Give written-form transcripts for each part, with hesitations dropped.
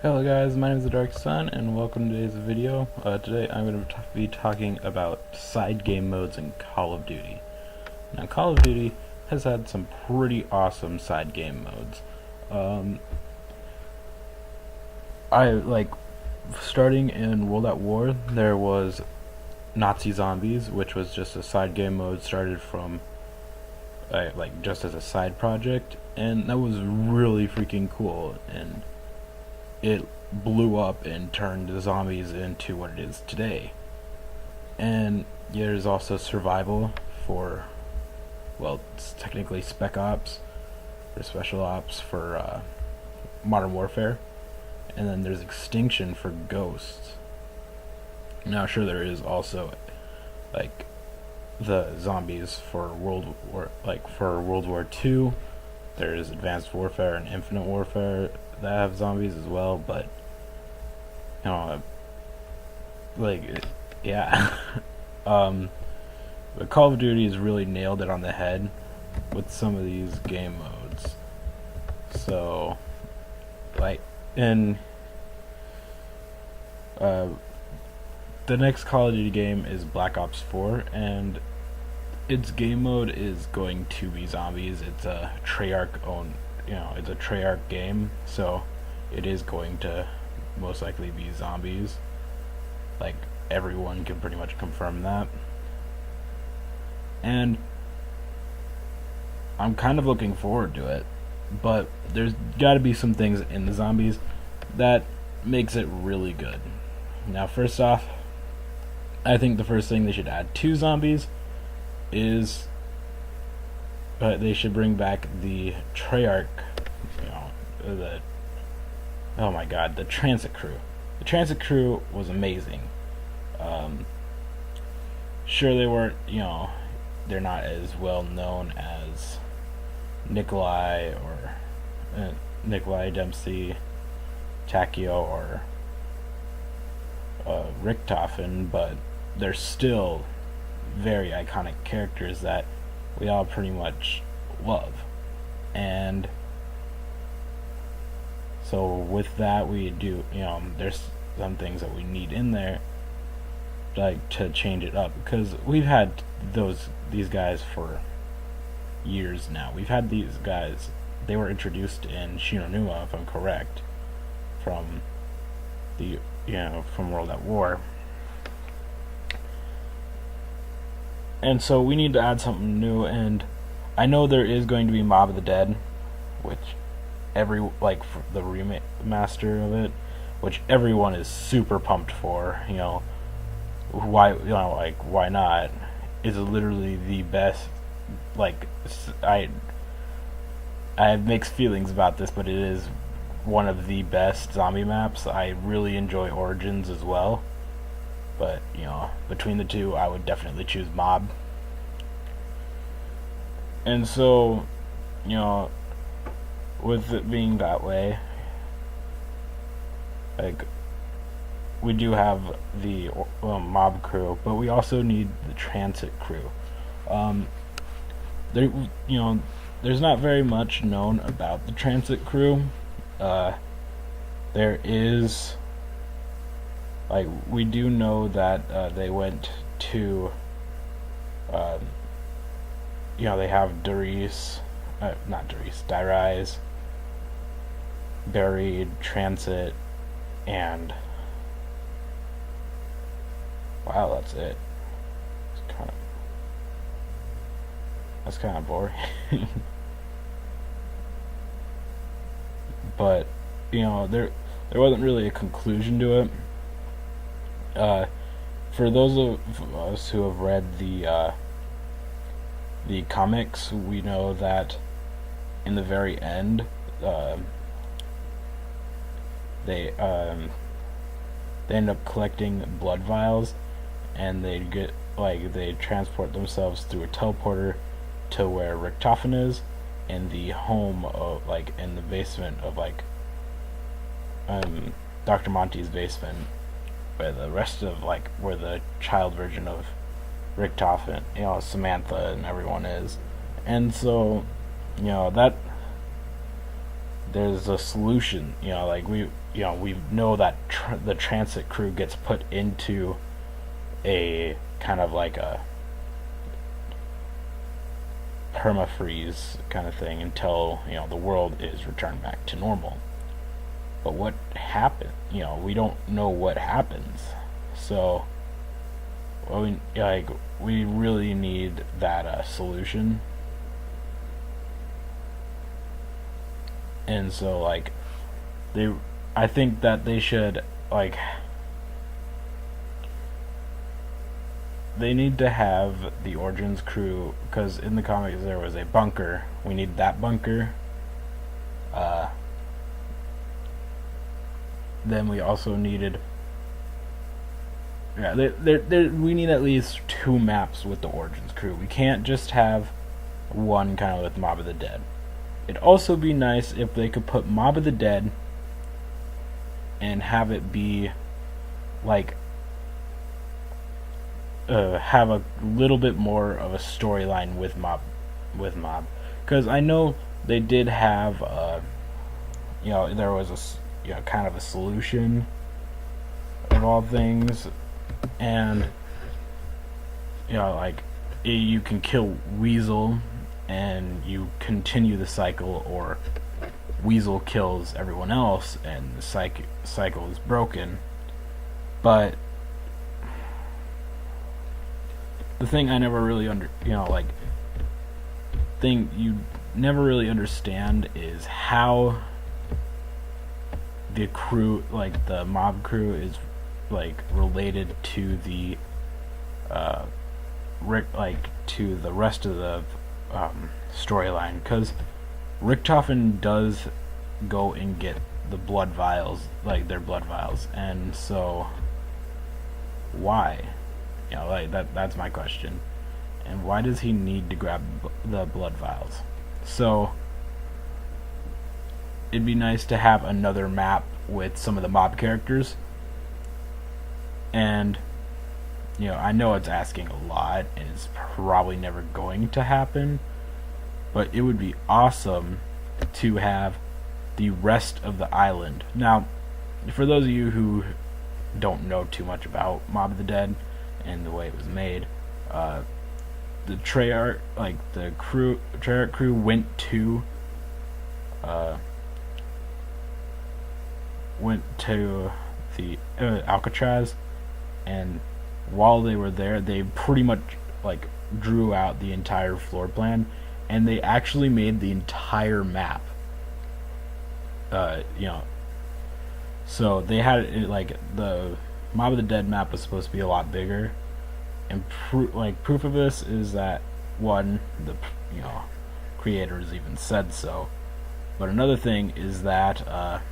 Hello guys, my name is the Dark Sun and welcome to today's video. Today I'm going to be talking about side game modes in Call of Duty. Now Call of Duty has had some pretty awesome side game modes. I like starting in World at War, there was Nazi Zombies, which was just a side game mode started from like just as a side project, and that was really freaking cool, and it blew up and turned the zombies into what it is today. And there's also survival for, well, it's technically spec ops or special ops for modern warfare, and then there's extinction for ghosts. Now sure, there is also like the zombies for World War II. There's advanced warfare and infinite warfare that have zombies as well, but you know, yeah. But Call of Duty has really nailed it on the head with some of these game modes. So, the next Call of Duty game is Black Ops 4, and its game mode is going to be zombies. It's a Treyarch own, it's a Treyarch game, so it is going to most likely be zombies. Like, everyone can pretty much confirm that. And I'm kind of looking forward to it, but there's got to be some things in the zombies that makes it really good. Now, first off, I think the first thing they should add to zombies is they should bring back the Treyarch, the transit crew. The transit crew was amazing. Sure, they weren't, they're not as well known as Nikolai Dempsey, Takio, or Richtofen, but they're still very iconic characters that we all pretty much love. And so with that, we do, there's some things that we need in there, like, to change it up, because we've had these guys for years now. We've had these guys, they were introduced in Shinonuma, if I'm correct, from from World at War. And so we need to add something new, and I know there is going to be Mob of the Dead, which for the remaster of it, which everyone is super pumped for. Why not? It's literally the best. I have mixed feelings about this, but it is one of the best zombie maps. I really enjoy Origins as well, but between the two, I would definitely choose Mob. And so, with it being that way, we do have the Mob crew, but we also need the transit crew. There's not very much known about the transit crew. There is, we do know that they went to, they have Darius, Buried, Transit, and wow, that's it. That's kind of boring. But there wasn't really a conclusion to it. For those of us who have read the comics, we know that in the very end, they end up collecting blood vials, and they transport themselves through a teleporter to where Richtofen is, in the home of, in the basement of Dr. Monty's basement, where the rest of where the child version of Richtofen, Samantha and everyone is. And so, that there's a solution. Like we know that the transit crew gets put into a kind of like a permafreeze kind of thing until the world is returned back to normal. But what happened? We don't know what happens. So, we really need that solution. And so, I think that they should they need to have the Origins crew, because in the comics there was a bunker. We need that bunker. Then we also needed, we need at least 2 maps with the Origins crew. We can't just have one kind of with Mob of the Dead. It'd also be nice if they could put Mob of the Dead and have it be have a little bit more of a storyline with Mob, because I know they did have there was a kind of a solution of all things, and you can kill Weasel and you continue the cycle, or Weasel kills everyone else and the cycle is broken. But the thing I never really thing you never really understand is how the crew, the mob crew, is related to the to the rest of the storyline, because Richtofen does go and get the blood vials, their blood vials, and so why? That's my question. And why does he need to grab the blood vials? So it'd be nice to have another map with some of the mob characters. And I know it's asking a lot and it's probably never going to happen, but it would be awesome to have the rest of the island. Now, for those of you who don't know too much about Mob of the Dead and the way it was made, the Treyarch, the Treyarch crew went to the Alcatraz, and while they were there, they pretty much drew out the entire floor plan, and they actually made the entire map. So they had it, the Mob of the Dead map was supposed to be a lot bigger, and proof of this is that one, the creators even said so. But another thing is that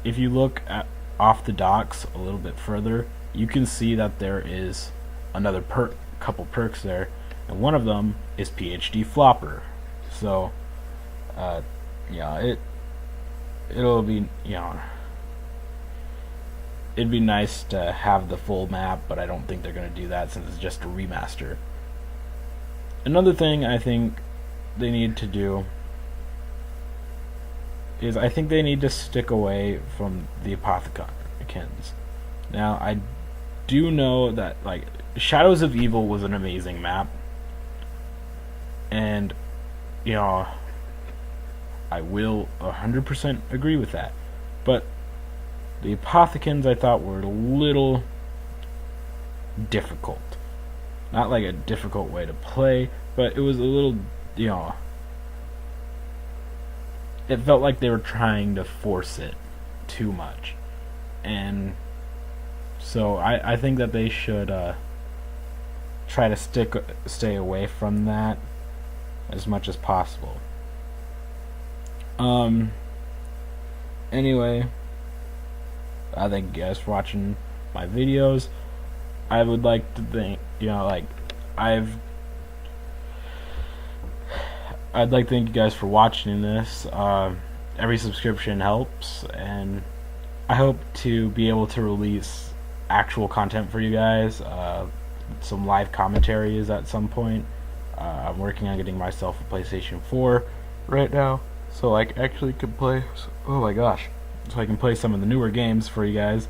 if you look at off the docks a little bit further, you can see that there is another couple perks there, and one of them is PhD Flopper. So it'll be it'd be nice to have the full map, but I don't think they're going to do that since it's just a remaster. Another thing I think they need to do is I think they need to stick away from the Apothicons. Now, I do know that Shadows of Evil was an amazing map, and I will 100% agree with that, but the Apothicons I thought were a little difficult. Not a difficult way to play, but it was a little, it felt like they were trying to force it too much. And so I think that they should try to stay away from that as much as possible. Anyway, I thank you guys for watching my videos. I would like to think, I'd like to thank you guys for watching this. Every subscription helps, and I hope to be able to release actual content for you guys, some live commentaries at some point. I'm working on getting myself a PlayStation 4 right now, so I actually could play. Oh my gosh! So I can play some of the newer games for you guys,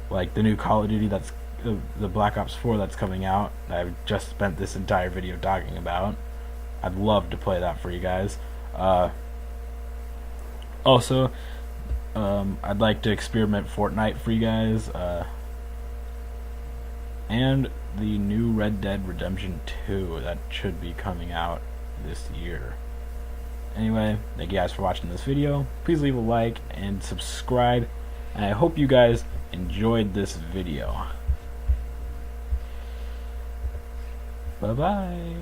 like the new Call of Duty that's the Black Ops 4 that's coming out. I've just spent this entire video talking about. I'd love to play that for you guys. Also, I'd like to experiment Fortnite for you guys, and the new Red Dead Redemption 2 that should be coming out this year. Anyway, thank you guys for watching this video. Please leave a like and subscribe, and I hope you guys enjoyed this video. Bye bye.